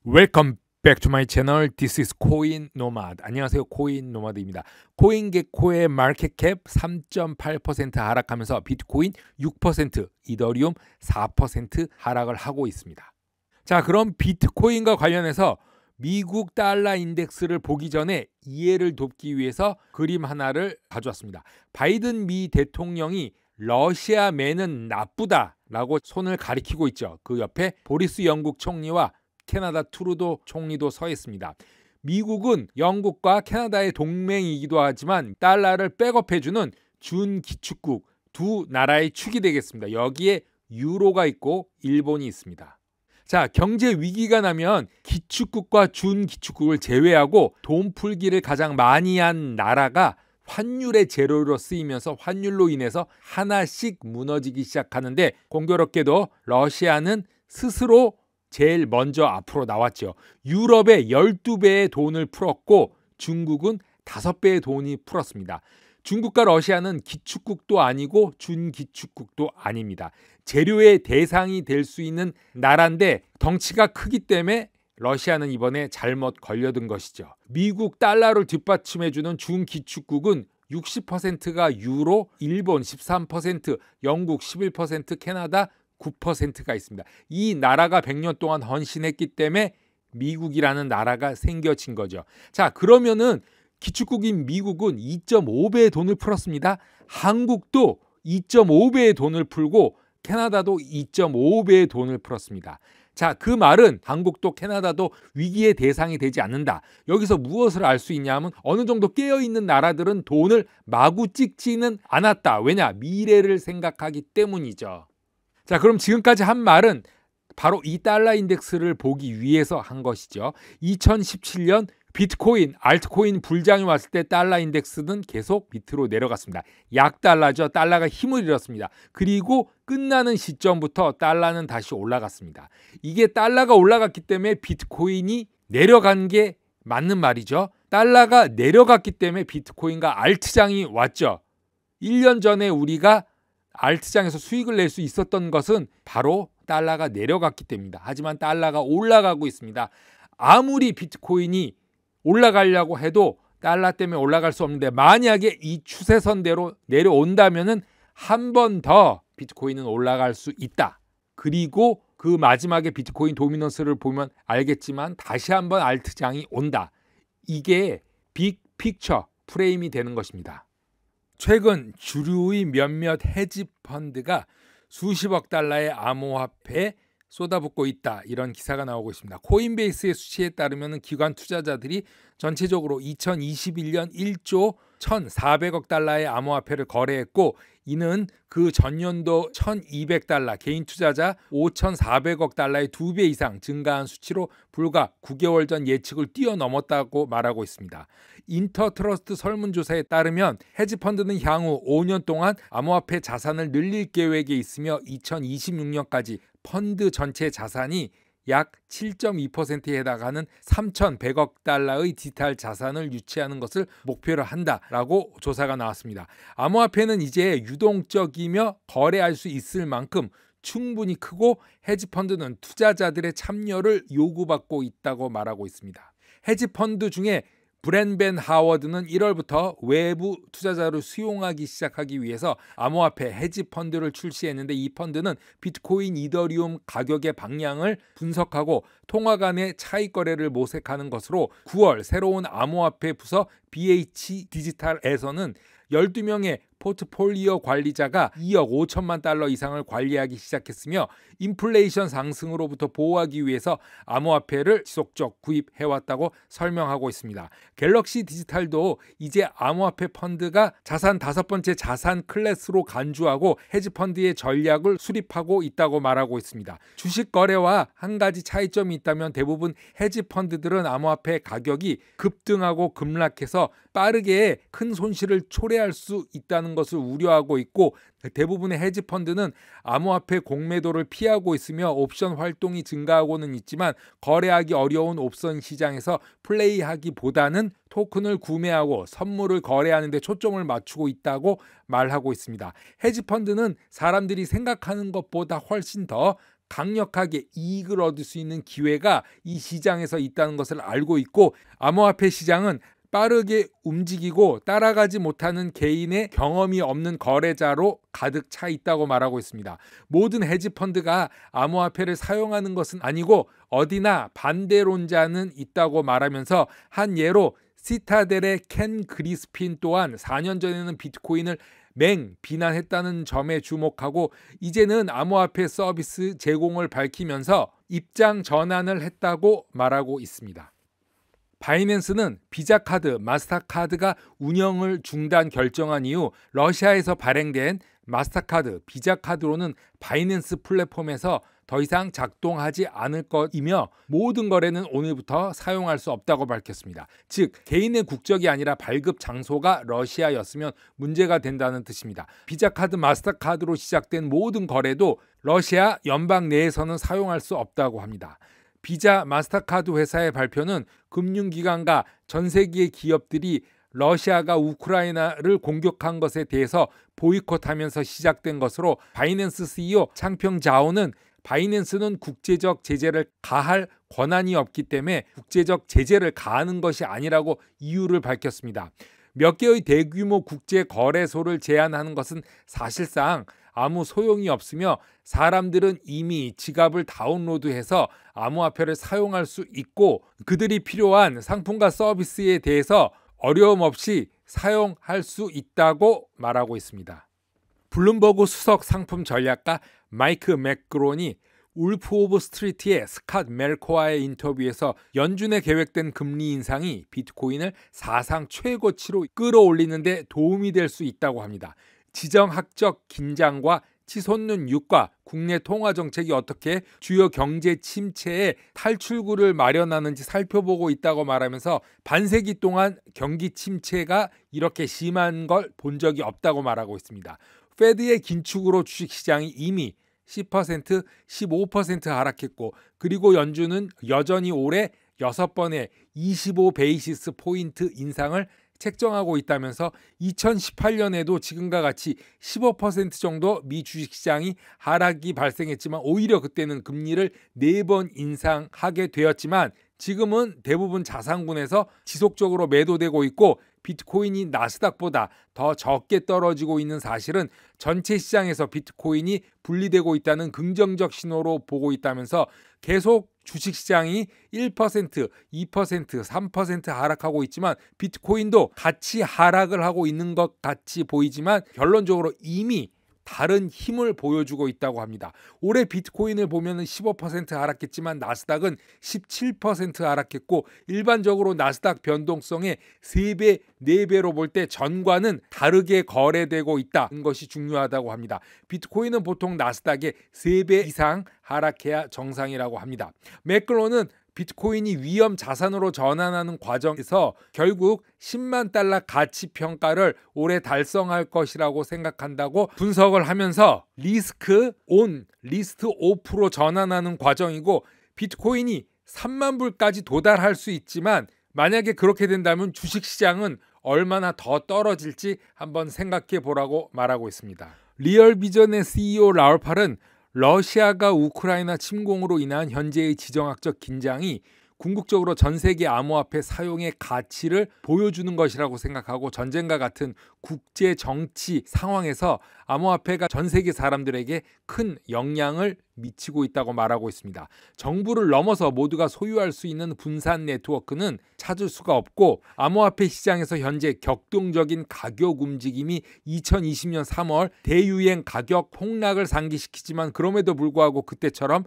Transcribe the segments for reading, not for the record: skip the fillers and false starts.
Welcome back to my channel. This is 코인 노마드. 안녕하세요. 코인 노마드입니다. 코인게코의 마켓캡 3.8% 하락하면서 비트코인 6%, 이더리움 4% 하락을 하고 있습니다. 자, 그럼 비트코인과 관련해서 미국 달러 인덱스를 보기 전에 이해를 돕기 위해서 그림 하나를 가져왔습니다. 바이든 미 대통령이 러시아맨은 나쁘다라고 손을 가리키고 있죠. 그 옆에 보리스 영국 총리와 캐나다 트루도 총리도 서 있습니다. 미국은 영국과 캐나다의 동맹이기도 하지만 달러를 백업해주는 준기축국 두 나라의 축이 되겠습니다. 여기에 유로가 있고 일본이 있습니다. 자, 경제 위기가 나면 기축국과 준기축국을 제외하고 돈 풀기를 가장 많이 한 나라가 환율의 재료로 쓰이면서 환율로 인해서 하나씩 무너지기 시작하는데, 공교롭게도 러시아는 스스로 제일 먼저 앞으로 나왔죠. 유럽의 12배의 돈을 풀었고 중국은 5배의 돈이 풀었습니다. 중국과 러시아는 기축국도 아니고 준기축국도 아닙니다. 재료의 대상이 될 수 있는 나라인데 덩치가 크기 때문에 러시아는 이번에 잘못 걸려든 것이죠. 미국 달러를 뒷받침해주는 준기축국은 60%가 유로, 일본 13%, 영국 11%, 캐나다 9%가 있습니다. 이 나라가 100년 동안 헌신했기 때문에 미국이라는 나라가 생겨진 거죠. 자, 그러면은 기축국인 미국은 2.5배의 돈을 풀었습니다. 한국도 2.5배의 돈을 풀고 캐나다도 2.5배의 돈을 풀었습니다. 자, 그 말은 한국도 캐나다도 위기의 대상이 되지 않는다. 여기서 무엇을 알 수 있냐면 어느 정도 깨어있는 나라들은 돈을 마구 찍지는 않았다. 왜냐? 미래를 생각하기 때문이죠. 자, 그럼 지금까지 한 말은 바로 이 달러 인덱스를 보기 위해서 한 것이죠. 2017년 비트코인, 알트코인 불장이 왔을 때 달러 인덱스는 계속 밑으로 내려갔습니다. 약달러죠. 달러가 힘을 잃었습니다. 그리고 끝나는 시점부터 달러는 다시 올라갔습니다. 이게 달러가 올라갔기 때문에 비트코인이 내려간 게 맞는 말이죠. 달러가 내려갔기 때문에 비트코인과 알트장이 왔죠. 1년 전에 우리가 알트장에서 수익을 낼 수 있었던 것은 바로 달러가 내려갔기 때문입니다. 하지만 달러가 올라가고 있습니다. 아무리 비트코인이 올라가려고 해도 달러 때문에 올라갈 수 없는데, 만약에 이 추세선대로 내려온다면은 한 번 더 비트코인은 올라갈 수 있다. 그리고 그 마지막에 비트코인 도미넌스를 보면 알겠지만 다시 한번 알트장이 온다. 이게 빅 픽처 프레임이 되는 것입니다. 최근 주류의 몇몇 헤지 펀드가 수십억 달러의 암호화폐에 쏟아붓고 있다, 이런 기사가 나오고 있습니다. 코인베이스의 수치에 따르면 기관 투자자들이 전체적으로 2021년 1조 1,400억 달러의 암호화폐를 거래했고, 이는 그 전년도 1,200달러, 개인 투자자 5,400억 달러의 2배 이상 증가한 수치로 불과 9개월 전 예측을 뛰어넘었다고 말하고 있습니다. 인터트러스트 설문조사에 따르면 헤지펀드는 향후 5년 동안 암호화폐 자산을 늘릴 계획에 있으며 2026년까지 펀드 전체 자산이 약 7.2%에 해당하는 3,100억 달러의 디지털 자산을 유치하는 것을 목표로 한다라고 조사가 나왔습니다. 암호화폐는 이제 유동적이며 거래할 수 있을 만큼 충분히 크고 헤지펀드는 투자자들의 참여를 요구받고 있다고 말하고 있습니다. 헤지펀드 중에 브랜벤 하워드는 1월부터 외부 투자자를 수용하기 시작하기 위해서 암호화폐 헤지펀드를 출시했는데, 이 펀드는 비트코인, 이더리움 가격의 방향을 분석하고 통화 간의 차익 거래를 모색하는 것으로 9월 새로운 암호화폐 부서 BH 디지털에서는 12명의 포트폴리오 관리자가 2억 5천만 달러 이상을 관리하기 시작했으며, 인플레이션 상승으로부터 보호하기 위해서 암호화폐를 지속적 구입해왔다고 설명하고 있습니다. 갤럭시 디지털도 이제 암호화폐 펀드가 자산 5번째 자산 클래스로 간주하고 헤지펀드의 전략을 수립하고 있다고 말하고 있습니다. 주식 거래와 한 가지 차이점이 있다면 대부분 헤지펀드들은 암호화폐 가격이 급등하고 급락해서 빠르게 큰 손실을 초래할 수 있다는 것을 우려하고 있고, 대부분의 헤지펀드는 암호화폐 공매도를 피하고 있으며 옵션 활동이 증가하고는 있지만 거래하기 어려운 옵션 시장에서 플레이하기보다는 토큰을 구매하고 선물을 거래하는 데 초점을 맞추고 있다고 말하고 있습니다. 헤지펀드는 사람들이 생각하는 것보다 훨씬 더 강력하게 이익을 얻을 수 있는 기회가 이 시장에서 있다는 것을 알고 있고, 암호화폐 시장은 빠르게 움직이고 따라가지 못하는 개인의 경험이 없는 거래자로 가득 차 있다고 말하고 있습니다. 모든 헤지펀드가 암호화폐를 사용하는 것은 아니고 어디나 반대론자는 있다고 말하면서, 한 예로 시타델의 켄 그리스핀 또한 4년 전에는 비트코인을 비난했다는 점에 주목하고 이제는 암호화폐 서비스 제공을 밝히면서 입장 전환을 했다고 말하고 있습니다. 바이낸스는 비자 카드, 마스터카드가 운영을 중단 결정한 이후 러시아에서 발행된 마스터카드, 비자 카드로는 바이낸스 플랫폼에서 더 이상 작동하지 않을 것이며 모든 거래는 오늘부터 사용할 수 없다고 밝혔습니다. 즉, 개인의 국적이 아니라 발급 장소가 러시아였으면 문제가 된다는 뜻입니다. 비자 카드, 마스터카드로 시작된 모든 거래도 러시아 연방 내에서는 사용할 수 없다고 합니다. 비자, 마스터카드 회사의 발표는 금융기관과 전 세계의 기업들이 러시아가 우크라이나를 공격한 것에 대해서 보이콧하면서 시작된 것으로, 바이낸스 CEO 창평 자오는 바이낸스는 국제적 제재를 가할 권한이 없기 때문에 국제적 제재를 가하는 것이 아니라고 이유를 밝혔습니다. 몇 개의 대규모 국제 거래소를 제한하는 것은 사실상 아무 소용이 없으며 사람들은 이미 지갑을 다운로드해서 암호화폐를 사용할 수 있고 그들이 필요한 상품과 서비스에 대해서 어려움 없이 사용할 수 있다고 말하고 있습니다. 블룸버그 수석 상품 전략가 마이크 맥그론이 울프 오브 스트리트의 스캇 멜코와의 인터뷰에서 연준의 계획된 금리 인상이 비트코인을 사상 최고치로 끌어올리는 데 도움이 될 수 있다고 합니다. 지정학적 긴장과 치솟는 유가, 국내 통화 정책이 어떻게 주요 경제 침체의 탈출구를 마련하는지 살펴보고 있다고 말하면서 반세기 동안 경기 침체가 이렇게 심한 걸 본 적이 없다고 말하고 있습니다. 페드의 긴축으로 주식시장이 이미 10%, 15% 하락했고, 그리고 연준은 여전히 올해 6번의 25 베이시스 포인트 인상을 책정하고 있다면서 2018년에도 지금과 같이 15% 정도 미 주식시장이 하락이 발생했지만 오히려 그때는 금리를 4번 인상하게 되었지만 지금은 대부분 자산군에서 지속적으로 매도되고 있고 비트코인이 나스닥보다 더 적게 떨어지고 있는 사실은 전체 시장에서 비트코인이 분리되고 있다는 긍정적 신호로 보고 있다면서 계속 주식시장이 1%, 2%, 3% 하락하고 있지만 비트코인도 같이 하락을 하고 있는 것 같이 보이지만 결론적으로 이미 다른 힘을 보여주고 있다고 합니다. 올해 비트코인을 보면 15% 하락했지만 나스닥은 17% 하락했고 일반적으로 나스닥 변동성의 3배, 4배로 볼 때 전과는 다르게 거래되고 있다는 것이 중요하다고 합니다. 비트코인은 보통 나스닥의 3배 이상 하락해야 정상이라고 합니다. 맥글론은 비트코인이 위험 자산으로 전환하는 과정에서 결국 10만 달러 가치 평가를 올해 달성할 것이라고 생각한다고 분석을 하면서 리스크 온, 리스트 오프로 전환하는 과정이고 비트코인이 3만 불까지 도달할 수 있지만 만약에 그렇게 된다면 주식시장은 얼마나 더 떨어질지 한번 생각해 보라고 말하고 있습니다. 리얼비전의 CEO 라울팔은 러시아가 우크라이나 침공으로 인한 현재의 지정학적 긴장이 궁극적으로 전 세계 암호화폐 사용의 가치를 보여주는 것이라고 생각하고 전쟁과 같은 국제 정치 상황에서 암호화폐가 전 세계 사람들에게 큰 영향을 미치고 있다고 말하고 있습니다. 정부를 넘어서 모두가 소유할 수 있는 분산 네트워크는 찾을 수가 없고 암호화폐 시장에서 현재 격동적인 가격 움직임이 2020년 3월 대유행 가격 폭락을 상기시키지만 그럼에도 불구하고 그때처럼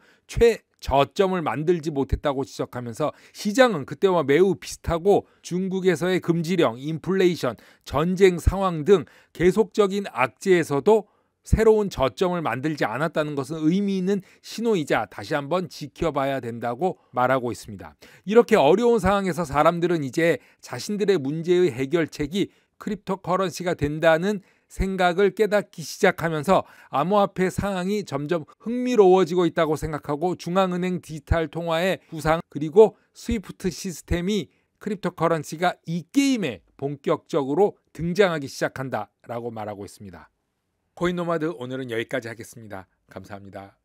저점을 만들지 못했다고 지적하면서 시장은 그때와 매우 비슷하고 중국에서의 금지령, 인플레이션, 전쟁 상황 등 계속적인 악재에서도 새로운 저점을 만들지 않았다는 것은 의미 있는 신호이자 다시 한번 지켜봐야 된다고 말하고 있습니다. 이렇게 어려운 상황에서 사람들은 이제 자신들의 문제의 해결책이 크립토커런시가 된다는 생각을 깨닫기 시작하면서 암호화폐 상황이 점점 흥미로워지고 있다고 생각하고 중앙은행 디지털 통화의 부상 그리고 스위프트 시스템이 크립토커런시가 이 게임에 본격적으로 등장하기 시작한다라고 말하고 있습니다. 코인노마드 오늘은 여기까지 하겠습니다. 감사합니다.